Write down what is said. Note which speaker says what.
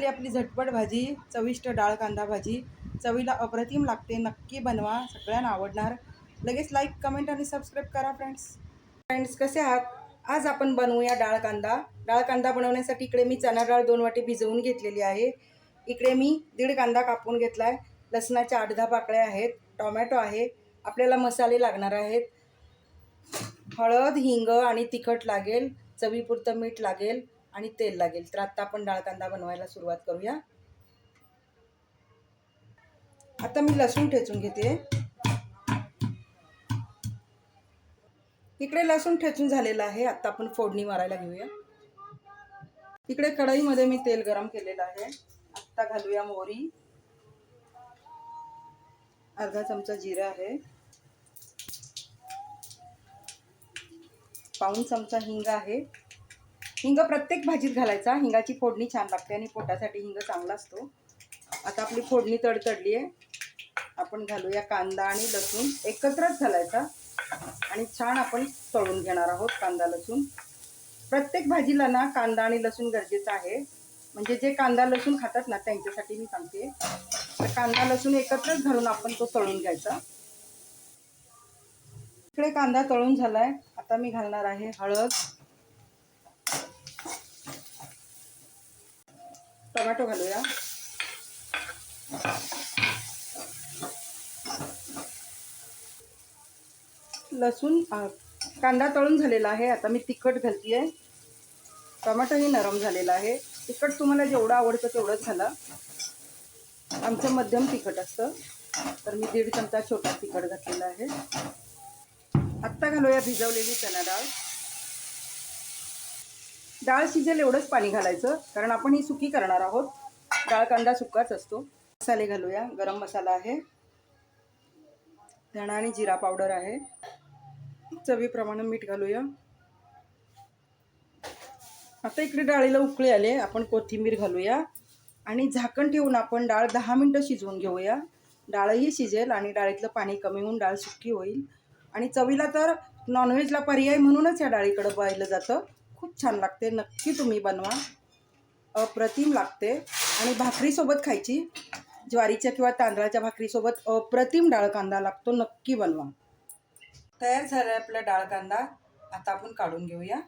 Speaker 1: झाली आपली झटपट भाजी, चविष्ट डाळ कांदा भाजी. चवीला अप्रतिम लागते, नक्की बनवा, सगळ्यांना आवडणार. लगेच लाईक कमेंट आणि सबस्क्राईब करा फ्रेंड्स कसे आहात? आज आपण बनवूया डाळ कांदा. डाळ कांदा बनवण्यासाठी इकडे मी चणा डाळ 2 वाटी भिजवून घेतलेली आहे. इकडे मी 1.5 कांदा कापून घेतला आहे. लसणाच्या 8-10 पाकळ्या आहेत. टोमॅटो आहे. आपल्याला मसाले लागणार आहेत. हळद, हिंग आणि तिखट लागेल. चवीपुरतं मीठ लागेल आणि तेल लागेल. तर आता आपण डाळ कांदा बनवायला सुरुवात करूया. आता मी लसूण ठेचून घेते. इकडे लसूण ठेचून झालेला आहे. आता आपण फोडणी मारायला घेऊया. इकडे कढईमध्ये मी तेल गरम केलेलं आहे. आता घालूया मोहरी, अर्धा चमचा जिरा आहे, पाऊण चमचा हिंग आहे. हिंग प्रत्येक भाजीत घालायचा. हिंगाची फोडणी छान लागते आणि पोटासाठी हिंग चांगला असतो. आता आपली फोडणी तडतडली आहे. आपण घालूया कांदा आणि लसूण एकत्रच घालायचा आणि छान आपण तळून घेणार आहोत कांदा लसूण. प्रत्येक भाजीला ना कांदा आणि लसूण गरजेचं आहे. म्हणजे जे कांदा लसूण खातात ना त्यांच्यासाठी मी सांगते. तर कांदा लसूण एकत्रच घालून आपण तो तळून घ्यायचा. इकडे कांदा तळून झालाय. आता मी घालणार आहे हळद, टोमॅटो घालूया, लसूण, कांदा तळून झालेला आहे. आता मी तिखट घालते. टोमॅटोही नरम झालेला आहे. तिखट तुम्हाला जेवढं आवडतं तेवढंच घाला. आमचं मध्यम तिखट असतं, तर मी 1.5 चमचा छोटा तिखट घातलेला आहे. आत्ता घालूया भिजवलेली चणा डाळ. डाळ शिजेल एवढंच पाणी घालायचं, कारण आपण ही सुकी करणार आहोत. डाळ कांदा सुकाच असतो. मसाले घालूया. गरम मसाला आहे, धणा आणि जिरा पावडर आहे, चवीप्रमाणे मीठ घालूया. आता इकडे डाळीला उकळी आले. आपण कोथिंबीर घालूया आणि झाकण ठेवून आपण डाळ 10 मिनिटं शिजवून घेऊया. डाळही शिजेल आणि डाळीतलं पाणी कमी होऊन डाळ सुकी होईल. आणि चवीला तर नॉनव्हेजला पर्याय म्हणूनच या डाळीकडं पाहिलं जातं. खूप छान लागते, नक्की तुम्ही बनवा, अप्रतिम लागते. आणि भाकरीसोबत खायची, ज्वारीच्या किंवा तांदळाच्या भाकरीसोबत अप्रतिम डाळ कांदा लागतो, नक्की बनवा. तयार झाला आपला डाळ कांदा. आता आपण काढून घेऊया.